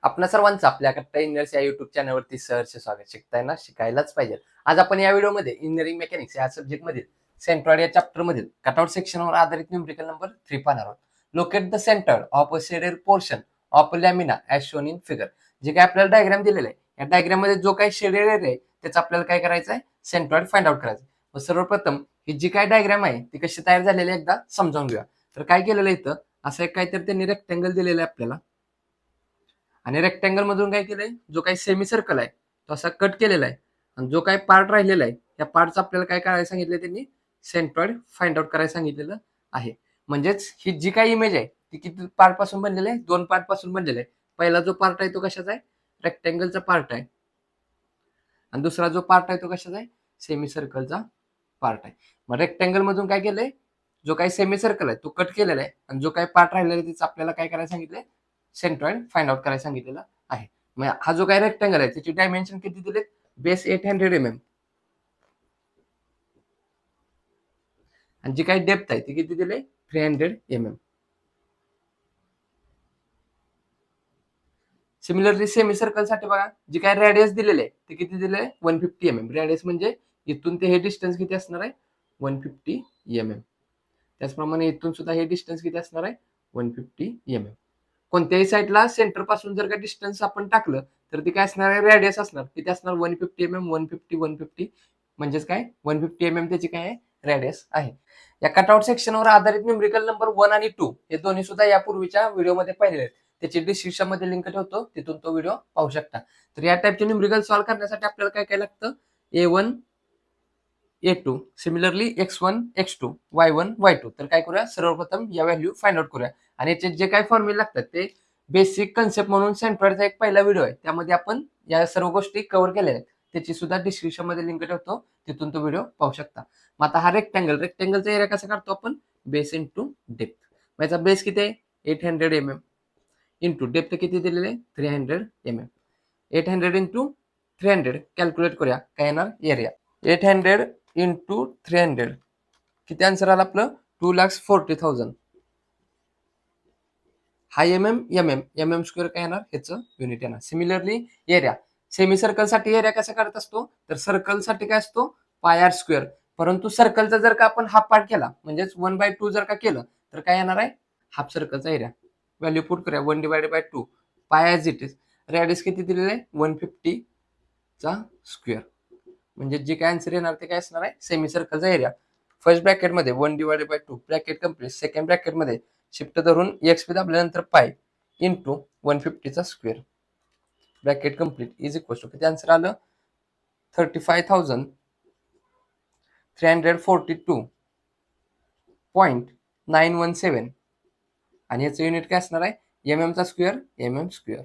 आपल्या सर्वांचं आपल्या कट्टा इंजिनियर्स या युट्यूब चॅनलवरती सहर्ष स्वागत. शिकताय ना, शिकायलाच पाहिजे. आज आपण या व्हिडिओमध्ये इंजिनिअरिंग मेकॅनिक्स या सब्जेक्ट मधील सेंट्रॉइड या चॅप्टर मधील कटआउट सेक्शनवर आधारित न्यूमेरिकल नंबर 3 पाहणार आहोत. Locate the centre of a shaded portion of lamina as shown in figure. जे काय आपल्याला डायग्राम दिलेलं आहे, या डायग्राम मध्ये जो काही शेडेड एरिया आहे त्याचं आपल्याला काय करायचं आहे, सेंट्रॉइड फाइंड आउट करायचं. मग सर्वप्रथम ही जी काय डायग्राम आहे ती कशी तयार झालेली आहे एकदा समजावून घेऊया. तर काय केलेलं आहे इथं, असं एक काहीतरी त्यांनी रेक्टँगल दिलेलं आहे आपल्याला, आणि रेक्टँगल मधून काय केलंय, जो काही सेमी सर्कल आहे तो असा कट केलेला आहे, आणि जो काही पार्ट राहिलेला आहे त्या पार्टचं आपल्याला काय करायला सांगितलं, त्यांनी सेंट्रॉइड फाइंड आउट करायला सांगितलेलं आहे. म्हणजेच ही जी काही इमेज आहे ती किती पार्ट पासून बनलेली आहे, 2 पार्ट पासून बनलेली आहे. पहिला जो पार्ट आहे तो कशाचा आहे, रेक्टँगलचा पार्ट आहे, आणि दुसरा जो पार्ट आहे तो कशाचा आहे, सेमी सर्कलचा पार्ट आहे. मग रेक्टँगल मधून काय केलंय, जो काही सेमी सर्कल आहे तो कट केलेला आहे, आणि जो काही पार्ट राहिलेला आहे त्याचं आपल्याला काय करायला सांगितलंय, सेंट्रॉइड फाइंड आउट करायला सांगितलेलं आहे. मग हा जो काही रेक्टँगल आहे त्याची डायमेन्शन किती दिले, बेस 800 mm, आणि जी काही डेप्थ आहे ती किती दिले, 300 mm. सिमिलरली सेमी सर्कल साठी बघा, जी काय रेडियस दिलेले आहे ते किती दिले, 150 mm. रेडियस म्हणजे इथून ते हे डिस्टन्स किती असणार आहे, 150 mm. त्याचप्रमाणे इथून सुद्धा हे डिस्टन्स किती असणार आहे, 150 mm. कोणत्याही साईडला सेंटर पासून जर का डिस्टन्स आपण टाकलं तर ती काय असणार आहे, रेडियस असणार, किती असणार, 150 mm. 150 म्हणजेच काय, 150 mm त्याची काय आहे, रेडियस आहे. या कटआउट सेक्शनवर आधारित न्यूमेरिकल नंबर 1 आणि 2 हे दोन्ही सुद्धा यापूर्वीच्या व्हिडिओमध्ये पाहिलेले आहेत. त्याची डिस्क्रिप्शन मध्ये लिंक ठेवतो, तिथून तो व्हिडिओ पाहू शकता. तर या टाइपचे न्यूमेरिकल सॉल्व्ह करण्यासाठी आपल्याला काय काय लागतं, A1 A2, similarly X1 X2, Y1 Y2. तर काय करूया, सर्वप्रथम या व्हॅल्यू फाइंड आउट करूया, आणि याचे जे काही फॉर्म्युले लागतात ते बेसिक कन्सेप्ट म्हणून सेंट्रॉइडचा एक पहिला व्हिडिओ आहे, त्यामध्ये आपण या सर्व गोष्टी कव्हर केल्या आहेत. त्याची सुद्धा डिस्क्रिप्शन मध्ये लिंक ठेवतो, तिथून तो व्हिडिओ पाहू शकता. मग आता हा रेक्टँगलचा एरिया कसा काढतो आपण, बेस इंटू डेप्थ. मग याचा बेस किती आहे, 800 mm, इंटू डेप्थ किती दिलेले आहे, 300 mm. 800 इंटू 300 कॅल्क्युलेट करूया, काय येणार एरिया. 800 इंटू 300 किती आन्सर आला आपलं, 2,40,000. हा एम स्क्वेअर काय येणार, ह्याचं युनिट येणार. सिमिलरली एरिया, सेमी सर्कल साठी एरिया कसा काढत असतो, तर सर्कल साठी काय असतो, पाय आर स्क्वेअर. परंतु सर्कलचा जर का आपण हाफ पार्ट केला, म्हणजेच 1/2 जर का केलं तर काय येणार आहे, हाफ सर्कलचा एरिया. व्हॅल्यू पुट करूया, 1/2 पाय ॲज इट इज. रेडियस किती दिलेलं आहे, 150 चा स्क्वेअर. म्हणजे जे काय आन्सर येणार ते काय असणार आहे, सेमी सर्कलचा एरिया. फर्स्ट ब्रॅकेट मध्ये 1/2 ब्रॅकेट कम्प्लीट, सेकंड ब्रॅकेट मध्ये शिफ्ट धरून एक्स दाबल्यानंतर पाय इंटू 150 चा square, bracket complete, is equal to किती आन्सर आलं, 35,342.917. आणि याचं युनिट काय असणार आहे, चा स्क्वेअर, स्क्वेअर.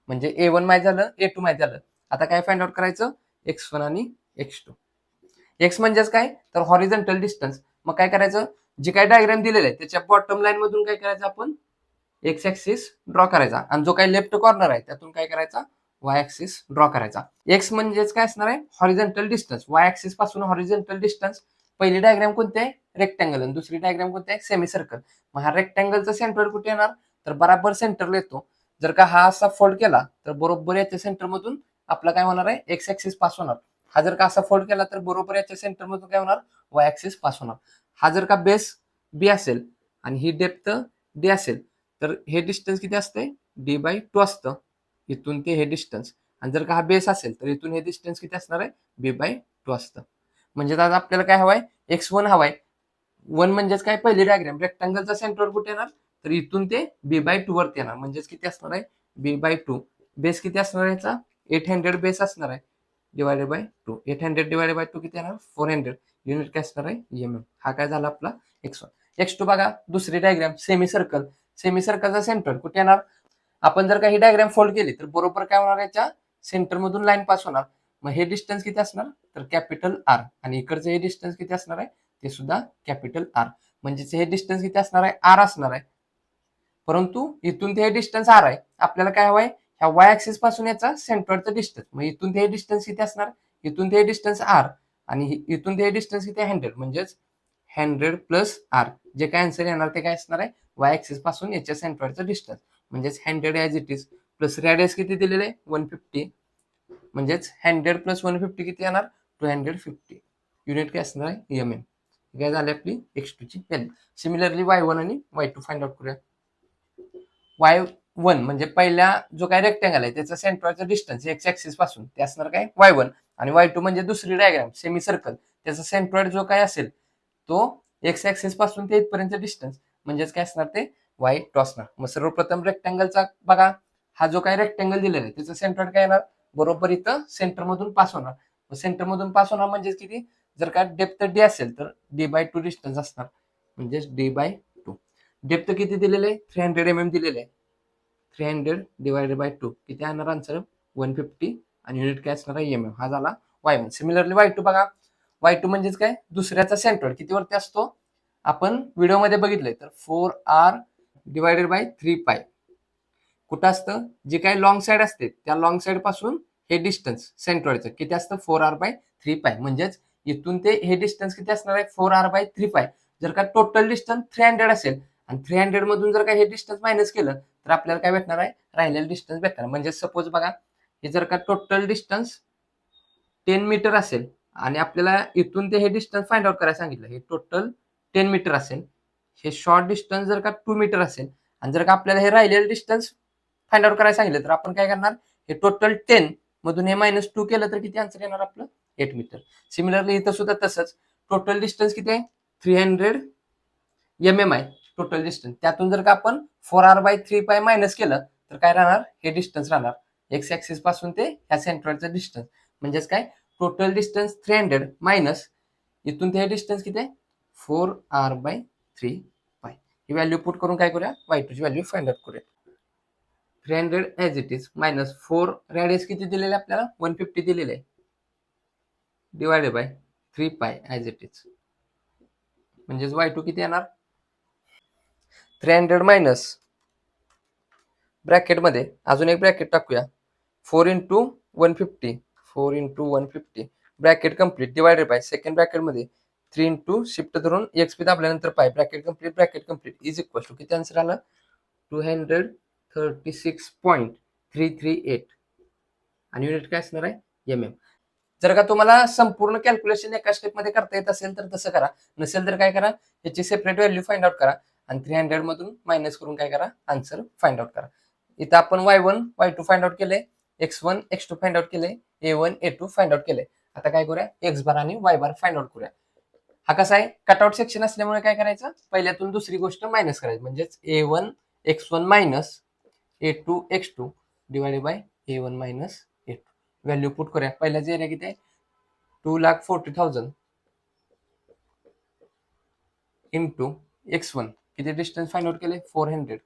म्हणजे A1 माहित झालं, A2 माहित झालं. आता काय फाइंड आउट करायचं, X1 आणि X2. एक्स म्हणजेच काय, तर हॉरिझॉन्टल डिस्टन्स. मग काय करायचं, जे काय डायग्राम दिलेलं आहे त्याच्या बॉटम लाईन मधून काय करायचं, आपण एक्स ऍक्सिस ड्रॉ करायचा, आणि जो काही लेफ्ट कॉर्नर आहे त्यातून काय करायचा, वाय ऍक्सिस ड्रॉ करायचा. एक्स म्हणजेच काय असणार आहे, हॉरिझॉन्टल डिस्टन्स. वाय ऍक्सिस पासून हॉरिझॉन्टल डिस्टन्स. पहिली डायग्राम कोणती आहे, रेक्टँगल, आणि दुसरी डायग्राम कोणती आहे, सेमी सर्कल. मग हा रेक्टँगलचा सेंटर कुठे येणार, तर बराबर सेंटरला येतो. जर का हा असा फोल्ड केला तर बरोबर याच्या सेंटर मधून आपला काय होणार आहे, एक्स ऍक्सिस पास होणार. हा जर का असा फोल्ड केला तर बरोबर याच्या सेंटर मधून काय होणार, वाय ऍक्सिस पास होणार. हा जर का बेस बी असेल आणि ही डेप्थ डी असेल तर हे डिस्टन्स किती असते, D/2 असतं, इथून ते हे डिस्टन्स. आणि जर का हा बेस असेल तर इथून हे डिस्टन्स किती असणार आहे, B/2 असतं. म्हणजे आता आपल्याला काय हवाय, X1 हवाय. 1 म्हणजेच काय, पहिली डायग्राम रेक्टँगलचा सेंटर कुठे येणार, तर इथून ते B/2 वरती येणार. म्हणजेच किती असणार आहे, B/2. बेस किती असणार आहे याचा, 800 बेस असणार आहे, डिवायडेड बाय 2. 800 डिवायडेड बाय 2 किती येणार, 400. युनिट काय असणार आहे, mm. हा काय झाला आपला X1. X2 बघा, दुसरी डायग्राम सेमी सर्कल. सेमी सर्कलचा सेंटर कुठे येणार, आपण जर का ही डायग्राम फोल्ड केली तर बरोबर काय होणार, याच्या सेंटर मधून लाईन पास होणार. मग हे डिस्टन्स किती असणार, तर कॅपिटल आर. आणि इकडचं हे डिस्टन्स किती असणार आहे, ते सुद्धा कॅपिटल आर. म्हणजेच हे डिस्टन्स किती असणार आहे, आर असणार आहे. परंतु इथून ते हे डिस्टन्स आर आहे, आपल्याला काय हवंय, ह्या वाय ऍक्सिस पासून याचा सेंटरचा डिस्टन्स. मग इथून ते डिस्टन्स किती असणार, इथून ते डिस्टन्स आर, आणि इथून ते डिस्टन्स किती, 100. म्हणजेच 100 प्लस आर. जे काय आन्सर येणार ते काय असणार आहे, वाय ऍक्सिस पासून याच्या सेंटरचं डिस्टन्स. म्हणजेच 100 as it is plus radius किती दिलेलं आहे 150, म्हणजेच 100 प्लस 150 किती येणार 250. युनिट काय असणार आहे एम एम. काय झाली आपली x2 ची व्हॅल्यू. सिमिलरली y1 आणि y2 फाइंड आउट करूया. y1 म्हणजे पहिला जो काय रेक्टँगल आहे त्याचा सेंट्रॉइडचा डिस्टन्स एक्स ऍक्सिस पासून ते असणार काय y1, आणि y2 म्हणजे दुसरी डायग्राम सेमी सर्कल त्याचा सेंट्रॉइड जो काय असेल तो एक्स ऍक्सिस पासून ते इथपर्यंत डिस्टन्स म्हणजेच काय असणार ते y2 असणार. मग सर्वप्रथम रेक्टँगलचा बघा, हा जो काय रेक्टँगल दिलेला आहे त्याचा सेंट्रॉइड काय येणार बरोबर इथं सेंटर मधून पास होणार. मग सेंटर मधून पास होणार म्हणजे किती, जर का डेप्थ डी असेल तर d/2 डिस्टन्स असणार, म्हणजेच d/2. डेप्थ किती दिलेलं आहे 300 mm दिलेलं आहे. 300 डिवायडेड बाय 2 किती येणार आन्सर 150, आणि युनिट काय असणार आहे एम एम. हा झाला y1. सिमिलरली y2 बघा, y2 म्हणजेच काय दुसऱ्याचा सेंट्रॉइड किती वरती असतो आपण व्हिडिओमध्ये बघितलंय तर 4r डिवायडेड बाय 3π. कुठं असतं जे काही लॉंग साईड असते त्या लॉंग साईड पासून हे डिस्टन्स सेंट्रॉइडचं किती असतं 4r/3π. म्हणजेच इथून ते हे डिस्टन्स किती असणार आहे 4r/3π. जर का टोटल डिस्टन्स 300 असेल आणि 300 मधून जर का हे डिस्टन्स मायनस केलं तर आपल्याला काय भेटणार आहे राहिलेलं डिस्टन्स भेटणार. म्हणजे सपोज बघा, हे जर का टोटल डिस्टन्स 10 मीटर असेल आणि आपल्याला इथून ते हे डिस्टन्स फाइंड आउट करायला सांगितलं, हे टोटल 10 मीटर असेल, हे शॉर्ट डिस्टन्स जर का 2 मीटर असेल, आणि जर का आपल्याला हे राहिलेलं डिस्टन्स फाइंड आउट करायला सांगितलं तर आपण काय करणार, हे टोटल 10 मधून हे -2 केलं तर किती आन्सर येणार आपलं 8 मीटर. सिमिलरली इथं सुद्धा तसंच टोटल डिस्टन्स किती आहे 300 mm आहे टोटल डिस्टन्स. त्यातून जर का आपण 4r/3π मायनस केलं तर काय राहणार, हे डिस्टन्स राहणार एक्स ऍक्सिस पासून ते ह्या सेंट्रॉइडचं डिस्टन्स. म्हणजेच काय टोटल डिस्टन्स 300 मायनस इथून ते डिस्टन्स किती आहे 4r/3π. ही व्हॅल्यू पुट करून काय करूया y2 ची व्हॅल्यू फाइंड आउट करूया. 300 as it is minus 4 radius किती दिलेले आपल्याला 150 दिलेले आहे divided by 3π as it is. म्हणजेच y2 किती येणार 300 मायनस ब्रॅकेटमध्ये अजून एक ब्रॅकेट टाकूया 4 × 150, 4 × 150 bracket complete divided by second ब्रॅकेटमध्ये 3 × शिफ्ट धरून एक्स पी दाबल्यानंतर pi bracket complete is equal to किती आन्सर आला 236.338, आणि युनिट काय असणार आहे एम एम. जर का तुम्हाला संपूर्ण कॅल्क्युलेशन एका स्टेपमध्ये करता येत असेल तर तसं करा, नसेल तर काय करा याची सेपरेट व्हॅल्यू फाइंड आउट करा आणि 300 मधून मायनस करून काय करा आन्सर फाइंड आउट करा. इथं आपण y1 y2 फाइंड आउट केले, x1 x2 फाइंड आउट केले, a1 a2 फाइंड आउट केले. आता काय करूया x बार आणि y बार फाइंड आउट करूया. हा कसा आहे कटआउट सेक्शन असल्यामुळे काय करायचं पहिल्यातून दुसरी गोष्ट मायनस करायची, म्हणजेच a1 x1 minus a2 x2 divided by a1 minus a2. Value put करूया. पहिल्याचं एरिया किती आहे 240,000 इंटू x1 किती डिस्टन्स फाइंड आउट केले 400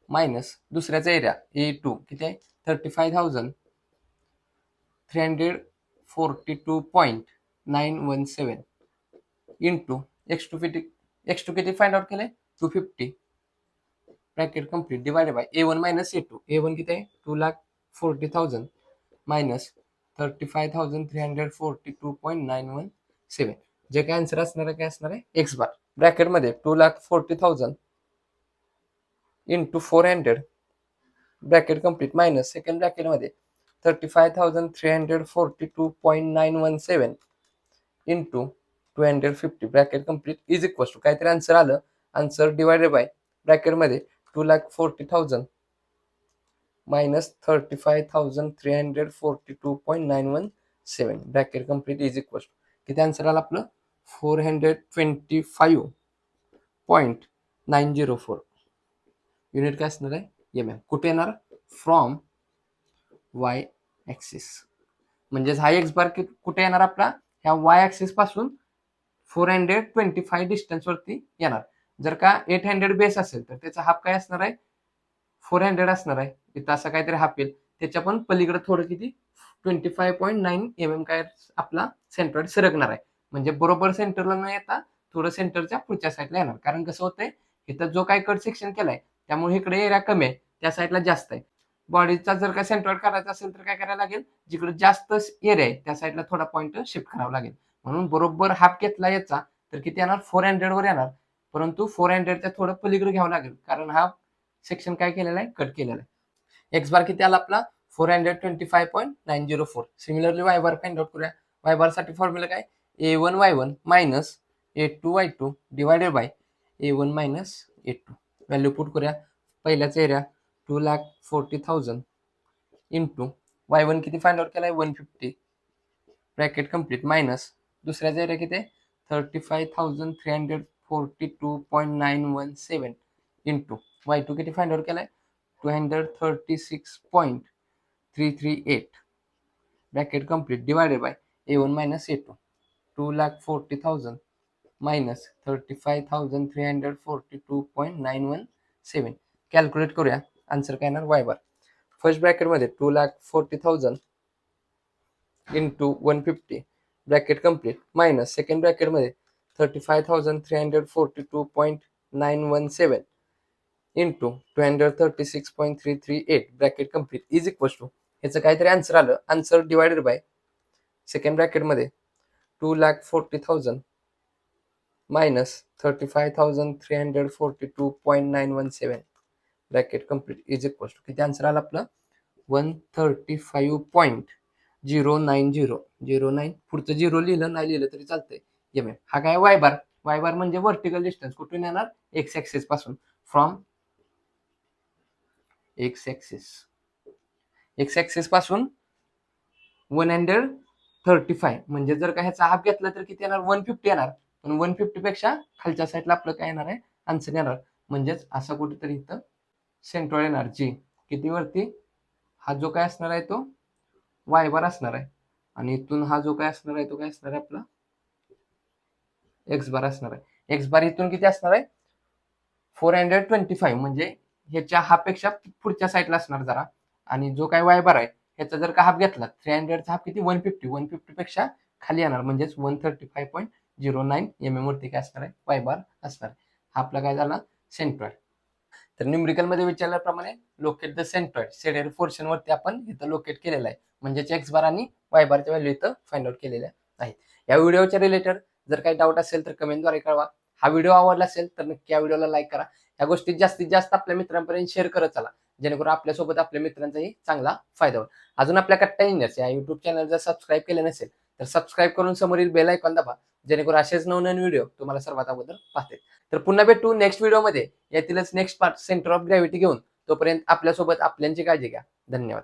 मायनस दुसऱ्याचा एरिया a2 किती आहे 35,342.917 इंटू x2 किती फाइंड आउट केले 250 bracket complete divided by a1 minus a2. a1 किती आहे 240,000 मायनस 35,342.917. जे काय आन्सर असणार आहे काय असणार आहे एक्स बार ब्रॅकेटमध्ये 240,000 into 400 bracket complete minus second ब्रॅकेटमध्ये 35,342.917 into 250 bracket complete is equal to काहीतरी आन्सर आलं, आन्सर डिवायडेड बाय ब्रॅकेटमध्ये 240,000 मायनस 35,342.917 bracket complete is equal to किती आन्सर आला आपलं 425.904. युनिट काय असणार आहे एम एम. कुठे येणार फ्रॉम वाय ऍक्सिस. म्हणजेच हा एक्स बार कुठे येणार आपला ह्या वाय ऍक्सिस पासून 425 डिस्टन्स वरती येणार. जर का 800 बेस असेल तर त्याचा हाफ काय असणार आहे 400 असणार आहे. इथं असं काहीतरी हाफ येईल, त्याच्या पण पलीकडे थोडं किती 25.9 mm काय आपला सेंट्रॉइड सरकणार आहे. म्हणजे बरोबर सेंटरला न येता थोडं सेंटरच्या पुढच्या साईडला येणार. कारण कसं होतंय इथं जो काही कट सेक्शन केलाय त्यामुळे इकडे एरिया कमी आहे त्या साईडला जास्त आहे. बॉडीचा जर का सेंट्रॉइड करायचा असेल तर काय करायला लागेल जिकडे जास्त एरिया आहे त्या साईडला थोडा पॉईंट शिफ्ट करावा लागेल. म्हणून बरोबर हाफ घेतला याचा तर किती येणार 400 वर येणार, परंतु 400च्या थोडं पलीकडे घ्यावं लागेल कारण हा सेक्शन काय केलेला आहे कट केलेला आहे. एक्स बार किती आला आपला 425.904. सिमिलरली वाय बार फाइंड आउट करूया. वाय बार साठी फॉर्म्युला काय A1Y1 minus A2Y2 divided by A1 minus A2. Value put करूया. पहिल्याच एरिया 2,40,000 इंटू Y1 किती फाइंड आउट केलाय 150 ब्रॅकेट कम्प्लीट मायनस दुसऱ्याचा एरिया किती 35,342.917 इंटू Y2 किती फाइंड आउट केलाय 236.338 bracket complete divided by A1 minus A2. 2,40,000 minus 35,342.917. Calculate करूया. Answer काय येणार वाय बार. फर्स्ट ब्रॅकेटमध्ये 2,40,000 into 150 bracket complete minus second ब्रॅकेटमध्ये 35,342.917 into 236.338 bracket complete is equal to ह्याचं काहीतरी आन्सर आलं. आन्सर डिवायडेड बाय सेकंड ब्रॅकेटमध्ये 2,40,000 minus 35,342.917 bracket complete is equal to किती आन्सर आला आपलं 135.090. पुढचं 0 लिहिलं नाही लिहिलं तरी चालतंय. एम एम हा काय वाय बार. वाय बार म्हणजे व्हर्टिकल डिस्टन्स कुठून येणार एक्स ऍक्सिस पासून फ्रॉम एक्स ऍक्सिस पासून 135 म्हणजे जर का ह्याचा हाफ घेतला तर किती येणार 150 येणार. पण 150 पेक्षा खालच्या साईडला आपलं काय येणार आहे आन्सर येणार. म्हणजेच असं कुठेतरी इथं सेंट्रॉइड येणार जी किती वरती हा जो काय असणार आहे तो वाय बार असणार आहे आणि इथून हा जो काय असणार आहे तो काय असणार आहे आपला एक्स बार असणार आहे. एक्स बार इथून किती असणार आहे 425 म्हणजे ह्याच्या हा पेक्षा पुढच्या साईडला असणार जरा. आणि जो काय वाय बार आहे ह्याचा जर का हाफ घेतला 300चा हाफ किती 150 पेक्षा खाली येणार म्हणजेच 135.09 mm वरती काय असणार आहे वाय बार असणार. हा आपला काय झाला सेंट्रॉइड. तर न्यूमरिकल मध्ये विचारल्याप्रमाणे locate the centroid shaded portion वरती आपण इथं लोकेट केलेलं आहे. म्हणजेच एक्स बार आणि वाय बारच्या व्हॅल्यू इथं फाइंड आउट केलेल्या आहेत. या व्हिडिओच्या रिलेटेड जर काही डाऊट असेल तर कमेंटद्वारे कळवा. हा व्हिडिओ आवडला असेल तर नक्की या व्हिडिओला लाईक करा. या गोष्टी जास्तीत जास्त आपल्या मित्रांपर्यंत शेअर करत चला जेणेकरून आपल्यासोबत आपल्या मित्रांचाही चांगला फायदा होईल. अजून आपल्या कट्टा इंजिनियर्स या युट्यूब चॅनल जर सबस्क्राईब केलं नसेल तर सबस्क्राईब करून समोरील बेल आयकॉन दाबा जेणेकरून असेच नवनवीन व्हिडिओ तुम्हाला सर्वात अगोदर पाहतील. तर पुन्हा भेटू नेक्स्ट व्हिडिओमध्ये यातीलच next part centre of gravity घेऊन. तोपर्यंत आपल्यासोबत आपल्यांची काळजी घ्या. धन्यवाद.